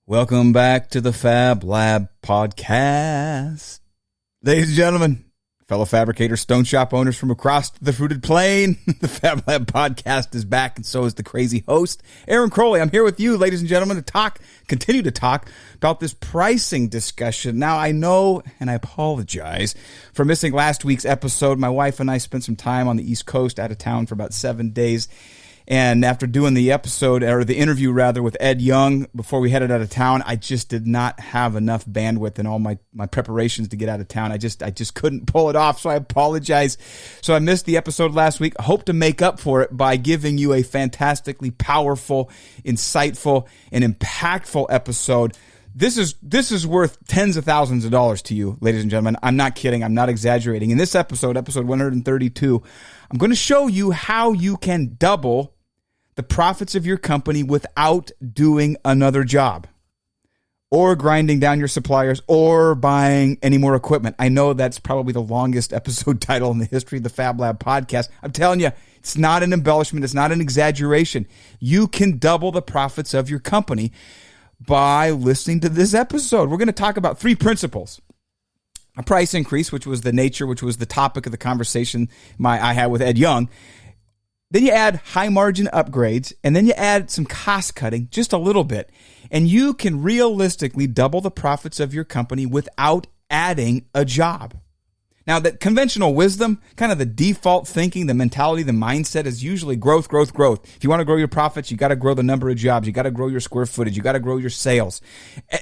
Welcome back to the Fab Lab podcast. Ladies and gentlemen, fellow fabricators, stone shop owners from across the fruited plain, the Fab Lab podcast is back, and so is the crazy host, Aaron Crowley. I'm here with you, ladies and gentlemen, to continue to talk about this pricing discussion. Now, I know, and I apologize for missing last week's episode. My wife and I spent some time on the East Coast, out of town for about 7 days. And after doing the interview with Ed Young before we headed out of town, I just did not have enough bandwidth in all my preparations to get out of town. I just couldn't pull it off, so I apologize. So I missed the episode last week. I hope to make up for it by giving you a fantastically powerful, insightful, and impactful episode. This is worth tens of thousands of dollars to you, ladies and gentlemen. I'm not kidding. I'm not exaggerating. In this episode 132, I'm going to show you how you can double the profits of your company without doing another job or grinding down your suppliers or buying any more equipment. I know that's probably the longest episode title in the history of the Fab Lab podcast. I'm telling you, it's not an embellishment. It's not an exaggeration. You can double the profits of your company by listening to this episode. We're going to talk about 3 principles. A price increase, which was the topic of the conversation I had with Ed Young. Then you add high margin upgrades, and then you add some cost cutting, just a little bit. And you can realistically double the profits of your company without adding a job. Now, that conventional wisdom, kind of the default thinking, the mentality, the mindset is usually growth, growth, growth. If you want to grow your profits, you got to grow the number of jobs. You got to grow your square footage. You got to grow your sales.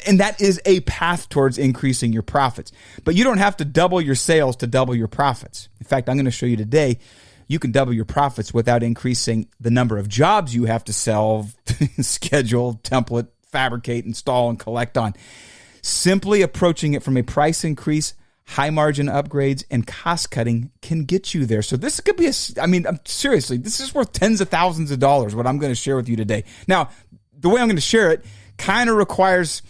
And that is a path towards increasing your profits. But you don't have to double your sales to double your profits. In fact, I'm going to show you today, you can double your profits without increasing the number of jobs you have to sell, schedule, template, fabricate, install, and collect on. Simply approaching it from a price increase, high margin upgrades, and cost cutting can get you there. So this could be seriously, this is worth tens of thousands of dollars, what I'm going to share with you today. Now, the way I'm going to share it kind of requires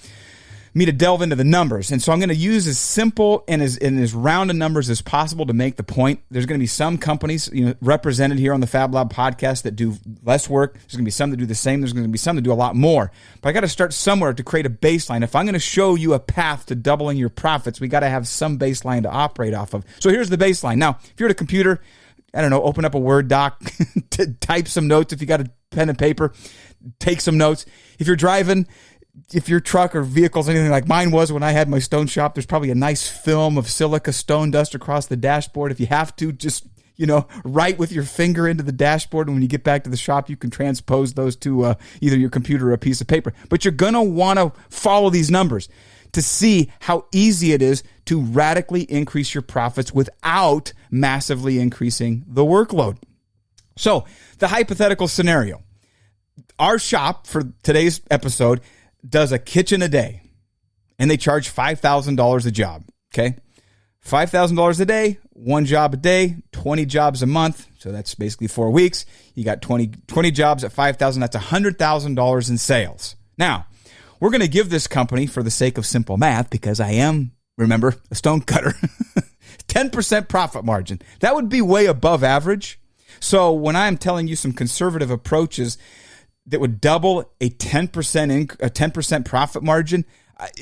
me to delve into the numbers. And so I'm going to use as simple and as round of numbers as possible to make the point. There's going to be some companies, represented here on the Fab Lab podcast that do less work. There's going to be some that do the same. There's going to be some that do a lot more. But I got to start somewhere to create a baseline. If I'm going to show you a path to doubling your profits, we got to have some baseline to operate off of. So here's the baseline. Now, if you're at a computer, open up a Word doc, type some notes. If you got a pen and paper, take some notes. If you're driving, if your truck or vehicle's anything like mine was when I had my stone shop, there's probably a nice film of silica stone dust across the dashboard. If you have to, just, write with your finger into the dashboard. And when you get back to the shop, you can transpose those to either your computer or a piece of paper. But you're going to want to follow these numbers to see how easy it is to radically increase your profits without massively increasing the workload. So the hypothetical scenario, our shop for today's episode does a kitchen a day, and they charge $5,000 a job, okay? $5,000 a day, 1 job a day, 20 jobs a month, so that's basically 4 weeks. You got 20 jobs at $5,000, that's $100,000 in sales. Now, we're going to give this company, for the sake of simple math, because I am, remember, a stone cutter, 10% profit margin. That would be way above average. So when I'm telling you some conservative approaches that would double a 10% profit margin,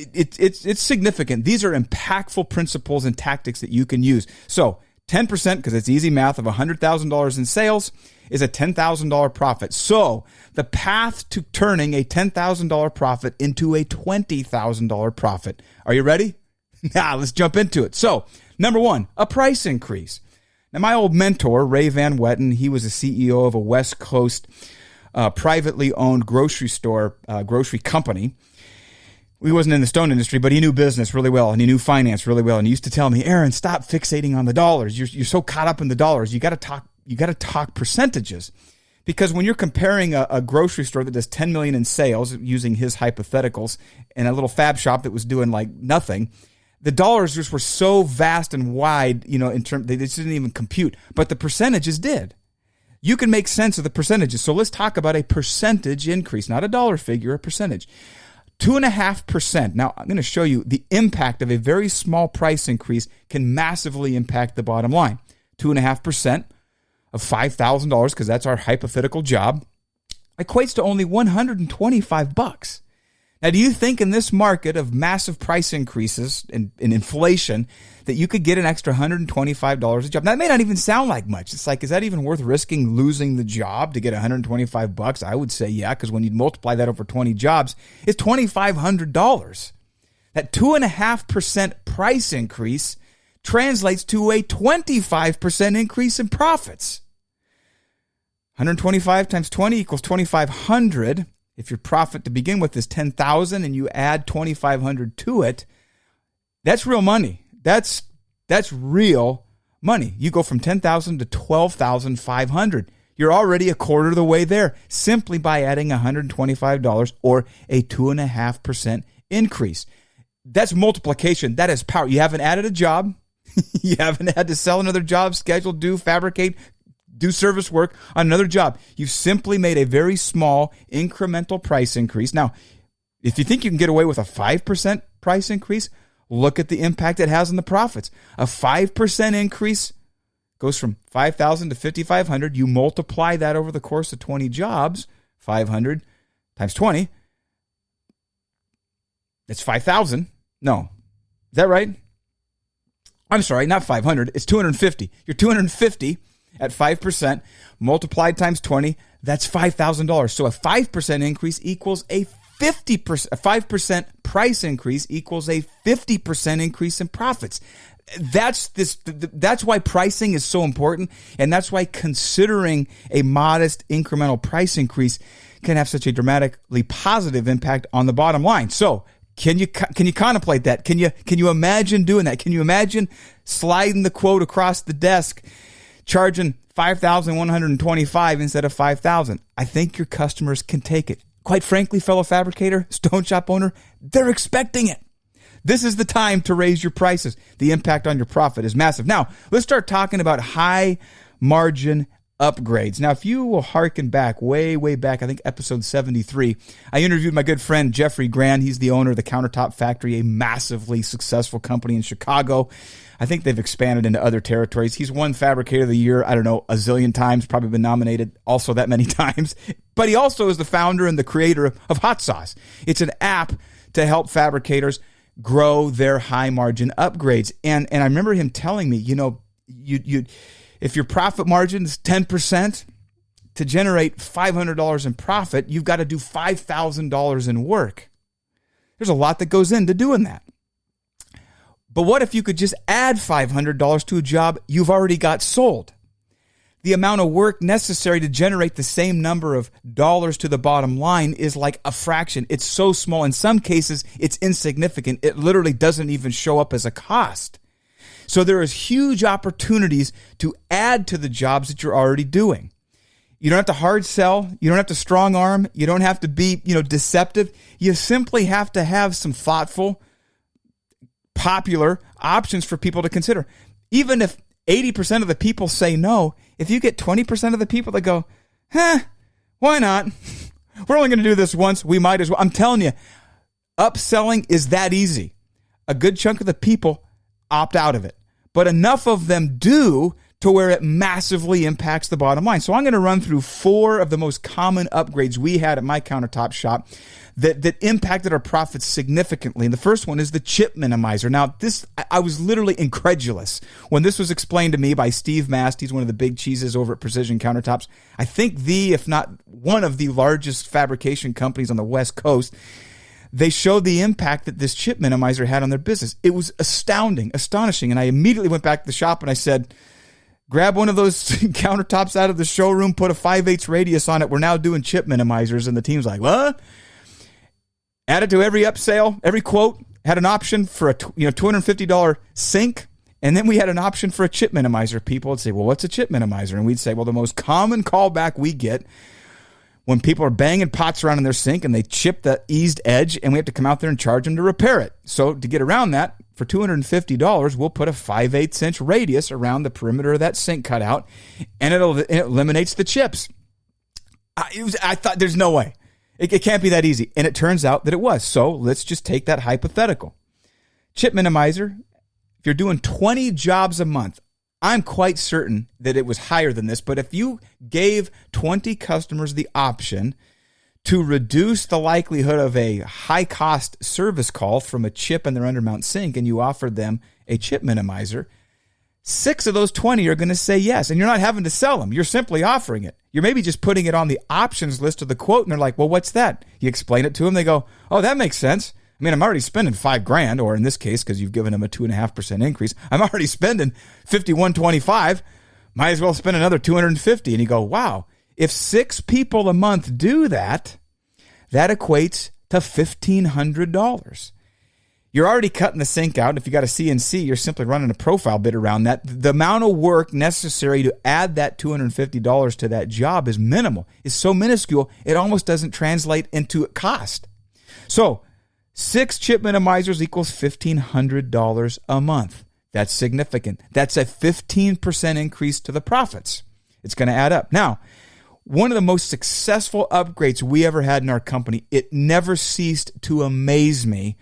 it's significant. These are impactful principles and tactics that you can use. So 10%, because it's easy math, of $100,000 in sales is a $10,000 profit. So the path to turning a $10,000 profit into a $20,000 profit. Are you ready? Now let's jump into it. So number 1, a price increase. Now my old mentor, Ray Van Wetten, he was the CEO of a West Coast privately owned grocery company. He wasn't in the stone industry, but he knew business really well, and he knew finance really well. And he used to tell me, Aaron, stop fixating on the dollars. You're so caught up in the dollars. You got to talk percentages, because when you're comparing a grocery store that does $10 million in sales, using his hypotheticals, and a little fab shop that was doing like nothing, the dollars just were so vast and wide, in terms they just didn't even compute, but the percentages did. You can make sense of the percentages. So let's talk about a percentage increase, not a dollar figure, a percentage. 2.5%. Now, I'm going to show you the impact of a very small price increase can massively impact the bottom line. 2.5% of $5,000, because that's our hypothetical job, equates to only $125. Now, do you think in this market of massive price increases and inflation that you could get an extra $125 a job? Now, that may not even sound like much. It's like, is that even worth risking losing the job to get $125? I would say yeah, because when you multiply that over 20 jobs, it's $2,500. That 2.5% price increase translates to a 25% increase in profits. 125 times 20 equals 2,500. If your profit to begin with is 10,000 and you add 2,500 to it, that's real money. That's real money. You go from 10,000 to 12,500. You're already a quarter of the way there simply by adding $125 or a 2.5% increase. That's multiplication. That is power. You haven't added a job. You haven't had to sell another job, schedule, do, fabricate, do service work on another job. You've simply made a very small incremental price increase. Now, if you think you can get away with a 5% price increase, look at the impact it has on the profits. A 5% increase goes from 5,000 to 5,500. You multiply that over the course of 20 jobs, 500 times 20. It's 5,000. No. Is that right? I'm sorry, not 500. It's 250. You're 250 at 5%, multiplied times 20, that's $5,000. So a 5% increase equals a 50%, a 5% price increase equals a 50% increase in profits. That's why pricing is so important, and that's why considering a modest incremental price increase can have such a dramatically positive impact on the bottom line. So can you contemplate that? Can you imagine doing that? Can you imagine sliding the quote across the desk, charging $5,125 instead of $5,000? I think your customers can take it. Quite frankly, fellow fabricator, stone shop owner, they're expecting it. This is the time to raise your prices. The impact on your profit is massive. Now, let's start talking about high margin upgrades. Now, if you will hearken back, way back, I think episode 73, I interviewed my good friend Jeffrey Grand. He's the owner of the Countertop Factory, a massively successful company in Chicago. I think they've expanded into other territories. He's won Fabricator of the Year, I don't know, a zillion times, probably been nominated also that many times. But he also is the founder and the creator of Hot Sauce. It's an app to help fabricators grow their high margin upgrades. And I remember him telling me, if your profit margin is 10%, to generate $500 in profit, you've got to do $5,000 in work. There's a lot that goes into doing that. But what if you could just add $500 to a job you've already got sold? The amount of work necessary to generate the same number of dollars to the bottom line is like a fraction. It's so small. In some cases, it's insignificant. It literally doesn't even show up as a cost. So there is huge opportunities to add to the jobs that you're already doing. You don't have to hard sell. You don't have to strong arm. You don't have to be, deceptive. You simply have to have some thoughtful, popular options for people to consider. Even if 80% of the people say no, if you get 20% of the people that go, why not? We're only going to do this once. We might as well. I'm telling you, upselling is that easy. A good chunk of the people opt out of it, but enough of them do to where it massively impacts the bottom line. So I'm going to run through 4 of the most common upgrades we had at my countertop shop that impacted our profits significantly. And the first one is the chip minimizer. Now, I was literally incredulous when this was explained to me by Steve Mast. He's one of the big cheeses over at Precision Countertops. I think if not one of the largest fabrication companies on the West Coast. They showed the impact that this chip minimizer had on their business. It was astonishing. And I immediately went back to the shop and I said, grab one of those countertops out of the showroom, put a 5/8 radius on it. We're now doing chip minimizers. And the team's like, what? Added to every upsell, every quote, had an option for a $250 sink. And then we had an option for a chip minimizer. People would say, well, what's a chip minimizer? And we'd say, well, the most common callback we get when people are banging pots around in their sink and they chip the eased edge and we have to come out there and charge them to repair it. So to get around that, for $250, we'll put a 5/8 inch radius around the perimeter of that sink cutout and it eliminates the chips. I thought there's no way. It can't be that easy. And it turns out that it was. So let's just take that hypothetical. Chip minimizer, if you're doing 20 jobs a month, I'm quite certain that it was higher than this, but if you gave 20 customers the option To reduce the likelihood of a high-cost service call from a chip in their undermount sink, and you offered them a chip minimizer, 6 of those 20 are going to say yes, and you're not having to sell them. You're simply offering it. You're maybe just putting it on the options list of the quote, and they're like, well, what's that? You explain it to them. They go, oh, that makes sense. I mean, I'm already spending $5,000, or in this case, because you've given them a 2.5% increase, I'm already spending $51.25. Might as well spend another $250. And you go, wow, if 6 people a month do that, that equates to $1,500. You're already cutting the sink out. If you got a CNC, you're simply running a profile bit around that. The amount of work necessary to add that $250 to that job is minimal. It's so minuscule, it almost doesn't translate into cost. So 6 chip minimizers equals $1,500 a month. That's significant. That's a 15% increase to the profits. It's going to add up. Now, one of the most successful upgrades we ever had in our company, it never ceased to amaze me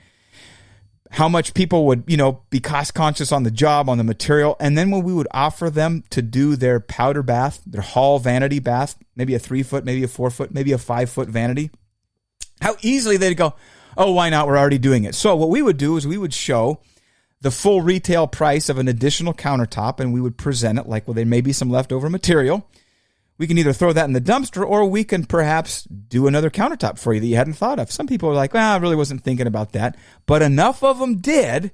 how much people would, be cost conscious on the job, on the material. And then when we would offer them to do their powder bath, their hall vanity bath, maybe a 3-foot, maybe a 4-foot, maybe a 5-foot vanity, how easily they'd go, oh, why not? We're already doing it. So what we would do is we would show the full retail price of an additional countertop, and we would present it like, well, there may be some leftover material. We can either throw that in the dumpster, or we can perhaps do another countertop for you that you hadn't thought of. Some people are like, well, I really wasn't thinking about that. But enough of them did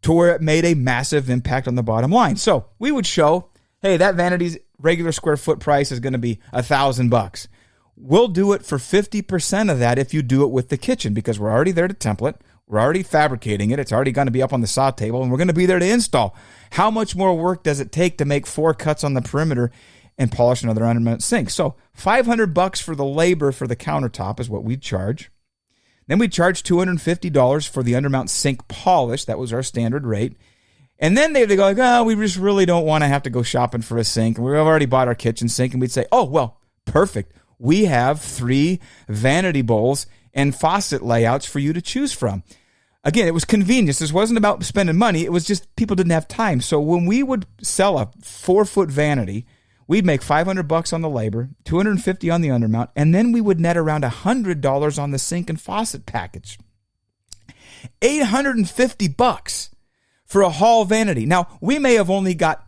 to where it made a massive impact on the bottom line. So we would show, hey, that vanity's regular square foot price is going to be $1,000. We'll do it for 50% of that if you do it with the kitchen, because we're already there to template. We're already fabricating it. It's already going to be up on the saw table, and we're going to be there to install. How much more work does it take to make 4 cuts on the perimeter and polish another undermount sink? So $500 for the labor for the countertop is what we'd charge. Then we'd charge $250 for the undermount sink polish. That was our standard rate. And then they'd go like, oh, we just really don't want to have to go shopping for a sink. We've already bought our kitchen sink. And we'd say, oh, well, perfect. We have 3 vanity bowls and faucet layouts for you to choose from. Again, it was convenience. This wasn't about spending money. It was just people didn't have time. So when we would sell a 4-foot vanity, we'd make $500 on the labor, $250 on the undermount, and then we would net around $100 on the sink and faucet package. $850 for a hall vanity. Now, we may have only got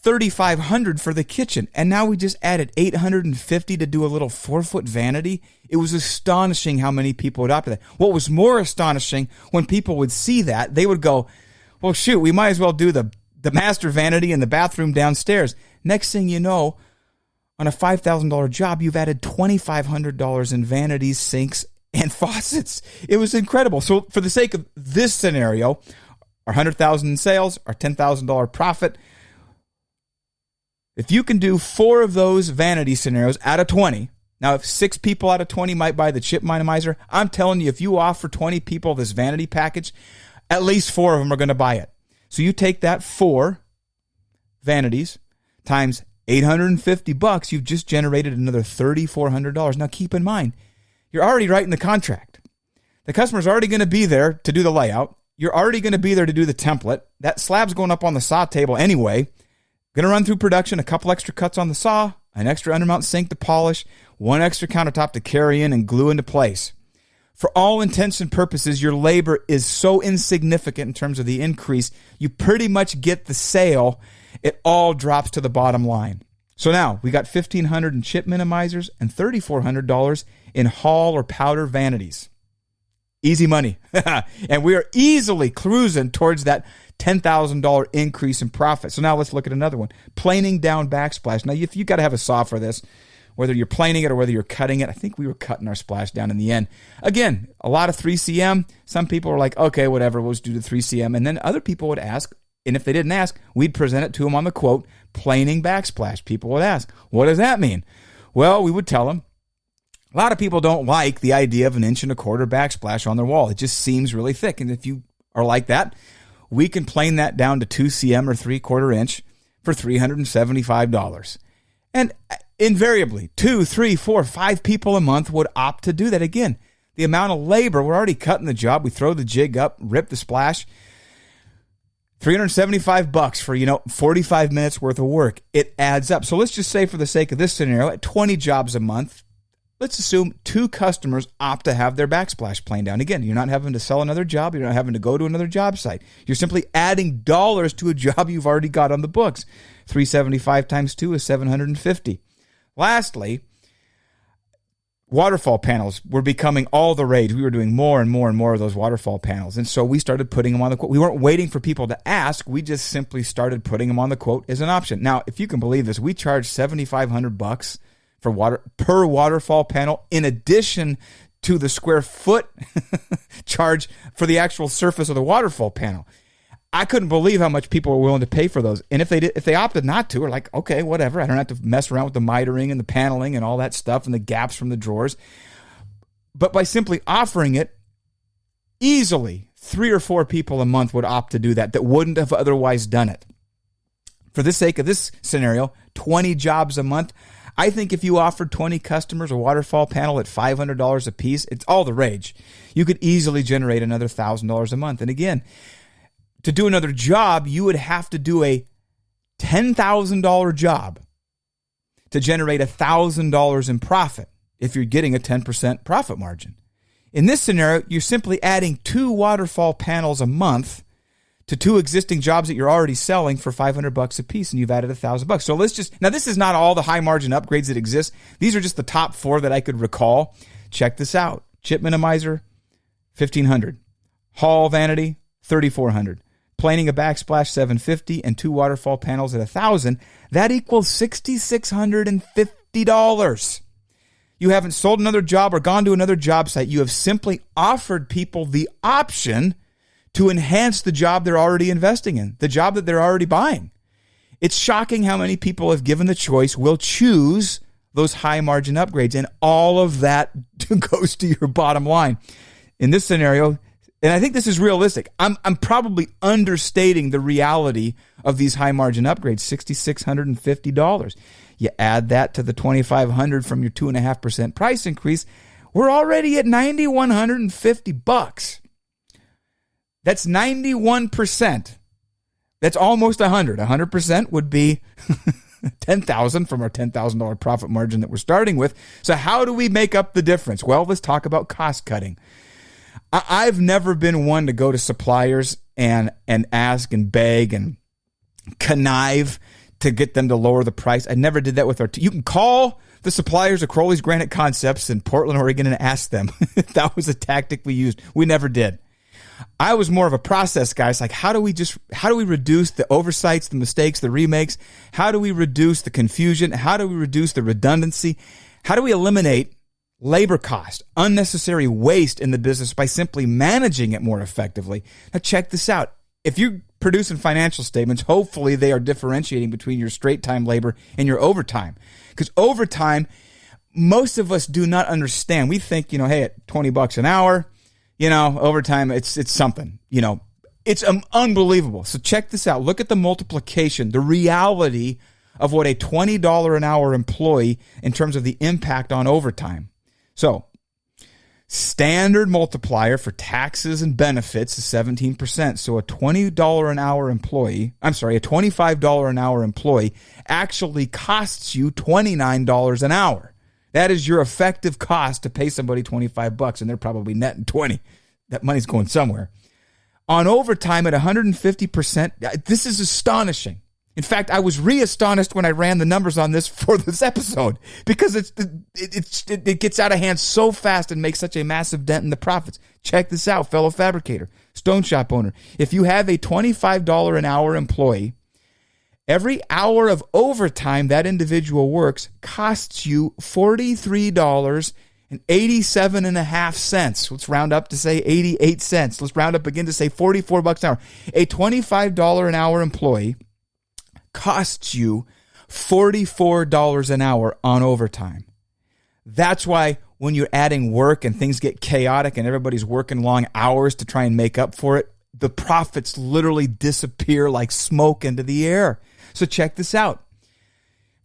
$3,500 for the kitchen, and now we just added $850 to do a little 4-foot vanity. It was astonishing how many people would opt for that. What was more astonishing, when people would see that, they would go, well, shoot, we might as well do the master vanity in the bathroom downstairs. Next thing you know, on a $5,000 job, you've added $2,500 in vanities, sinks, and faucets. It was incredible. So for the sake of this scenario, our $100,000 in sales, our $10,000 profit, if you can do 4 of those vanity scenarios out of 20, now if 6 people out of 20 might buy the chip minimizer, I'm telling you, if you offer 20 people this vanity package, at least 4 of them are going to buy it. So you take that 4 vanities times $850, you've just generated another $3,400. Now keep in mind, you're already writing the contract. The customer's already going to be there to do the layout. You're already going to be there to do the template. That slab's going up on the saw table anyway. Going to run through production, a couple extra cuts on the saw, an extra undermount sink to polish, 1 extra countertop to carry in and glue into place. For all intents and purposes, your labor is so insignificant in terms of the increase, you pretty much get the sale. It all drops to the bottom line. So now we got $1,500 in chip minimizers and $3,400 in hall or powder vanities. Easy money. And we are easily cruising towards that $10,000 increase in profit. So now let's look at another one. Planing down backsplash. Now, if you got to have a saw for this, whether you're planing it or whether you're cutting it, I think we were cutting our splash down in the end. Again, a lot of 3cm. Some people are like, okay, whatever, we'll just do the 3cm. And then other people would ask, and if they didn't ask, we'd present it to them on the quote, planing backsplash. People would ask, what does that mean? Well, we would tell them, a lot of people don't like the idea of 1.25 inch backsplash on their wall. It just seems really thick. And if you are like that, we can plane that down to 2cm or 3/4 inch for $375. And invariably, 2, 3, 4, 5 people a month would opt to do that. Again, the amount of labor, we're already cutting the job. We throw the jig up, rip the splash. $375 for, 45 minutes worth of work. It adds up. So let's just say, for the sake of this scenario, at 20 jobs a month, let's assume 2 customers opt to have their backsplash plane down. Again, you're not having to sell another job. You're not having to go to another job site. You're simply adding dollars to a job you've already got on the books. 375 times 2 is 750. Lastly, waterfall panels were becoming all the rage. We were doing more and more and more of those waterfall panels. And so we started putting them on the quote. We weren't waiting for people to ask. We just simply started putting them on the quote as an option. Now, if you can believe this, we charge $7,500 for per waterfall panel, in addition to the square foot charge for the actual surface of the waterfall panel. I couldn't believe how much people were willing to pay for those. And if they opted not to, we're like, okay, whatever. I don't have to mess around with the mitering and the paneling and all that stuff and the gaps from the drawers. But by simply offering it, easily 3 or 4 people a month would opt to do that wouldn't have otherwise done it. For the sake of this scenario, 20 jobs a month. I think if you offered 20 customers a waterfall panel at $500 a piece, it's all the rage. You could easily generate another $1,000 a month. And again, to do another job, you would have to do a $10,000 job to generate $1,000 in profit if you're getting a 10% profit margin. In this scenario, you're simply adding 2 waterfall panels a month to 2 existing jobs that you're already selling for $500 a piece, and you've added $1,000. So now this is not all the high margin upgrades that exist. These are just the top 4 that I could recall. Check this out. Chip minimizer, $1,500. Hall vanity, $3,400. Planing a backsplash, $750, and 2 waterfall panels at $1,000. That equals $6,650. You haven't sold another job or gone to another job site. You have simply offered people the option to enhance the job they're already investing in, the job that they're already buying. It's shocking how many people, if given the choice, will choose those high margin upgrades, and all of that goes to your bottom line. In this scenario, and I think this is realistic, I'm probably understating the reality of these high margin upgrades, $6,650. You add that to the $2,500 from your 2.5% price increase, we're already at $9,150. That's 91%. That's almost 100. 100% would be $10,000 from our $10,000 profit margin that we're starting with. So how do we make up the difference? Well, let's talk about cost cutting. I've never been one to go to suppliers and ask and beg and connive to get them to lower the price. I never did that with you can call the suppliers of Crowley's Granite Concepts in Portland, Oregon, and ask them. That was a tactic we used. We never did. I was more of a process guy. It's like, how do we reduce the oversights, the mistakes, the remakes? How do we reduce the confusion? How do we reduce the redundancy? How do we eliminate labor cost, unnecessary waste in the business by simply managing it more effectively? Now check this out. If you're producing financial statements, hopefully they are differentiating between your straight time labor and your overtime. Because overtime, most of us do not understand. We think, hey, at $20 an hour, overtime, it's something, it's unbelievable. So check this out. Look at the multiplication, the reality of what a $20 an hour employee in terms of the impact on overtime. So standard multiplier for taxes and benefits is 17%. So a $25 an hour employee actually costs you $29 an hour. That is your effective cost to pay somebody $25, and they're probably netting 20. That money's going somewhere. On overtime at 150%, this is astonishing. In fact, I was re-astonished when I ran the numbers on this for this episode, because it gets out of hand so fast and makes such a massive dent in the profits. Check this out, fellow fabricator, stone shop owner. If you have a $25 an hour employee, every hour of overtime that individual works costs you $43.87.5. Let's round up to say 88 cents. Let's round up again to say $44 an hour. A $25 an hour employee costs you $44 an hour on overtime. That's why when you're adding work and things get chaotic and everybody's working long hours to try and make up for it, the profits literally disappear like smoke into the air. So check this out.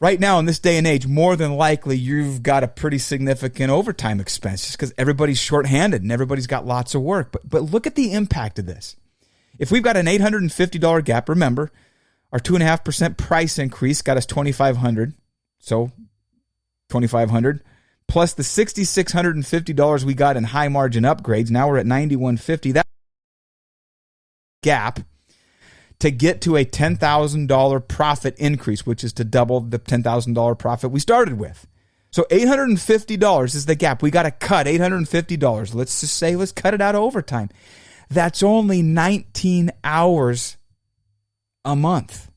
Right now, in this day and age, more than likely, you've got a pretty significant overtime expense just because everybody's shorthanded and everybody's got lots of work. But look at the impact of this. If we've got an $850 gap, remember, our 2.5% price increase got us $2,500. So $2,500 plus the $6,650 we got in high margin upgrades. Now we're at $9,150. That gap to get to a $10,000 profit increase, which is to double the $10,000 profit we started with. So $850 is the gap. We got to cut $850. Let's just say, let's cut it out of overtime. That's only 19 hours a month.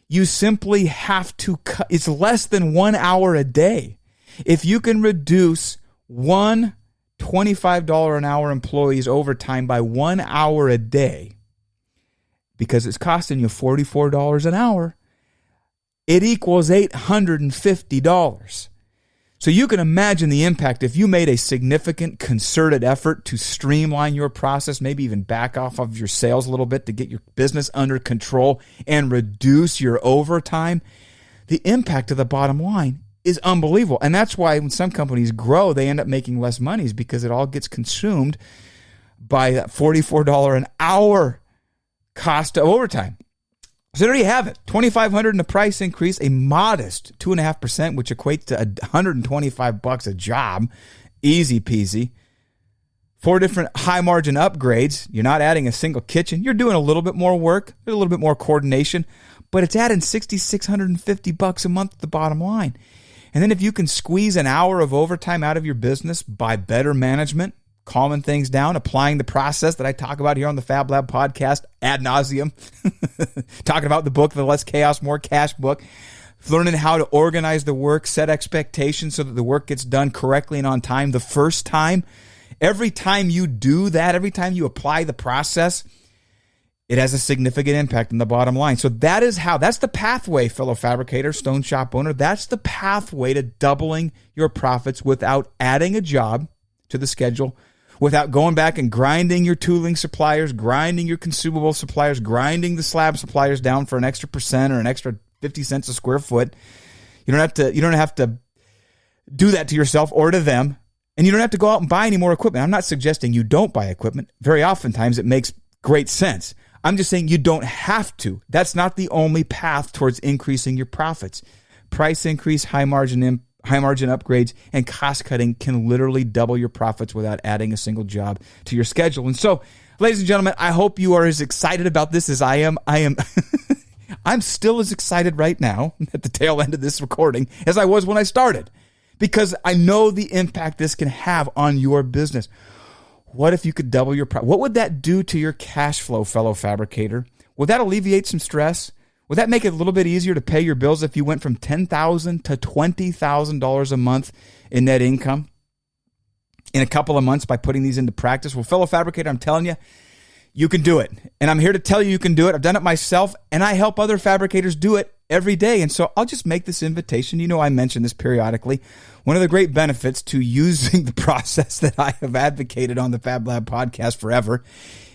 You simply have to cut. It's less than 1 hour a day. If you can reduce one $25 an hour employee's overtime by 1 hour a day, because it's costing you $44 an hour, it equals $850. So you can imagine the impact if you made a significant concerted effort to streamline your process, maybe even back off of your sales a little bit to get your business under control and reduce your overtime. The impact to the bottom line is unbelievable. And that's why when some companies grow, they end up making less money, is because it all gets consumed by that $44 an hour cost of overtime. So there you have it. $2,500 in a price increase, a modest 2.5%, which equates to $125 a job. Easy peasy. 4 different high margin upgrades. You're not adding a single kitchen. You're doing a little bit more work, a little bit more coordination, but it's adding $6,650 a month at the bottom line. And then if you can squeeze an hour of overtime out of your business by better management, calming things down, applying the process that I talk about here on the Fab Lab podcast ad nauseum, talking about the book, the Less Chaos, More Cash book, learning how to organize the work, set expectations so that the work gets done correctly and on time the first time. Every time you do that, every time you apply the process, it has a significant impact on the bottom line. So that's the pathway, fellow fabricator, stone shop owner. That's the pathway to doubling your profits without adding a job to the schedule, without going back and grinding your tooling suppliers, grinding your consumable suppliers, grinding the slab suppliers down for an extra percent or an extra 50 cents a square foot. You don't have to do that to yourself or to them. And you don't have to go out and buy any more equipment. I'm not suggesting you don't buy equipment. Very oftentimes it makes great sense. I'm just saying you don't have to. That's not the only path towards increasing your profits. Price increase, high margin upgrades, and cost cutting can literally double your profits without adding a single job to your schedule. And so, ladies and gentlemen, I hope you are as excited about this as I am. I'm still as excited right now at the tail end of this recording as I was when I started, because I know the impact this can have on your business. What if you could double your profit? What would that do to your cash flow, fellow fabricator? Would that alleviate some stress? Would that make it a little bit easier to pay your bills if you went from $10,000 to $20,000 a month in net income in a couple of months by putting these into practice? Well, fellow fabricator, I'm telling you, you can do it. And I'm here to tell you you can do it. I've done it myself, and I help other fabricators do it every day. And so I'll just make this invitation. You know, I mention this periodically. One of the great benefits to using the process that I have advocated on the Fab Lab podcast forever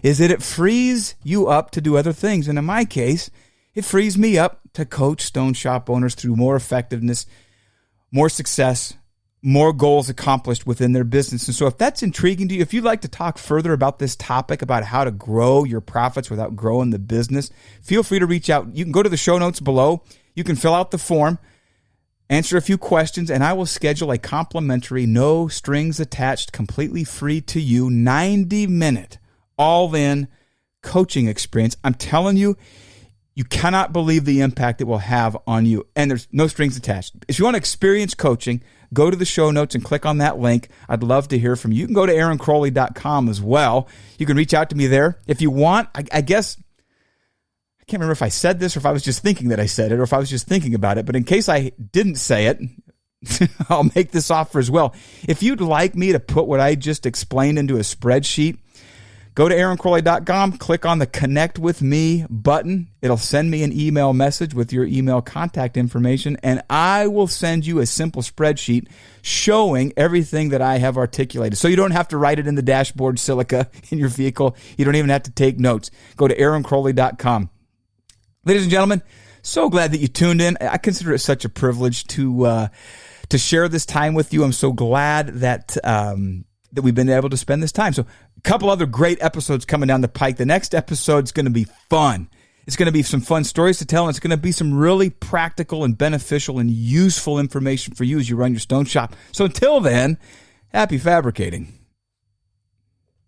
is that it frees you up to do other things. And in my case, it frees me up to coach stone shop owners through more effectiveness, more success, more goals accomplished within their business. And so if that's intriguing to you, if you'd like to talk further about this topic, about how to grow your profits without growing the business, feel free to reach out. You can go to the show notes below. You can fill out the form, answer a few questions, and I will schedule a complimentary, no strings attached, completely free to you, 90-minute, all-in coaching experience. I'm telling you, you cannot believe the impact it will have on you. And there's no strings attached. If you want to experience coaching, go to the show notes and click on that link. I'd love to hear from you. You can go to AaronCrowley.com as well. You can reach out to me there. If you want, I guess, I can't remember if I said this or if I was just thinking that I said it or if I was just thinking about it. But in case I didn't say it, I'll make this offer as well. If you'd like me to put what I just explained into a spreadsheet, go to AaronCrowley.com, click on the Connect with Me button. It'll send me an email message with your email contact information, and I will send you a simple spreadsheet showing everything that I have articulated. So you don't have to write it in the dashboard silica in your vehicle. You don't even have to take notes. Go to AaronCrowley.com. Ladies and gentlemen, so glad that you tuned in. I consider it such a privilege to share this time with you. I'm so glad that we've been able to spend this time. So a couple other great episodes coming down the pike. The next episode is going to be fun. It's going to be some fun stories to tell, and it's going to be some really practical and beneficial and useful information for you as you run your stone shop. So until then, happy fabricating.